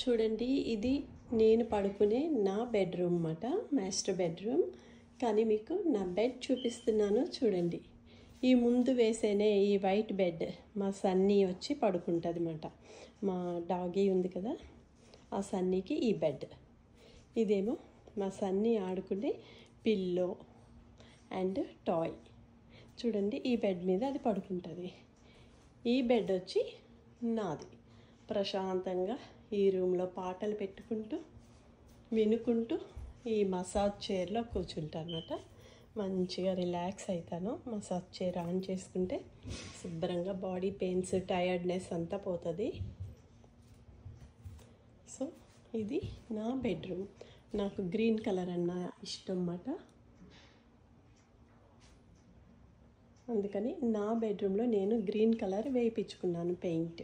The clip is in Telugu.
చూడండి, ఇది నేను పడుకునే నా బెడ్రూమ్ అన్నమాట, మాస్టర్ బెడ్రూమ్. కానీ మీకు నా బెడ్ చూపిస్తున్నాను చూడండి. ఈ ముందు వేసేనే ఈ వైట్ బెడ్ మా సన్నీ వచ్చి పడుకుంటుంది అన్నమాట. మా డాగీ ఉంది కదా, ఆ సన్నీకి ఈ బెడ్. ఇదేమో మా సన్నీ ఆడుకునే పిల్లో అండ్ టాయ్. చూడండి, ఈ బెడ్ మీద అది పడుకుంటుంది. ఈ బెడ్ వచ్చి నాది. ప్రశాంతంగా ఈ రూమ్లో పాటలు పెట్టుకుంటూ వినుకుంటూ ఈ మసాజ్ చైర్లో కూర్చుంటాను అన్నమాట. మంచిగా రిలాక్స్ అవుతాను. మసాజ్ చైర్ ఆన్ చేసుకుంటే శుభ్రంగా బాడీ పెయిన్స్, టయర్డ్నెస్ అంతా పోతుంది. సో ఇది నా బెడ్రూమ్. నాకు గ్రీన్ కలర్ అన్న ఇష్టం అన్నమాట. అందుకని నా బెడ్రూమ్లో నేను గ్రీన్ కలర్ వేయించుకున్నాను పెయింట్.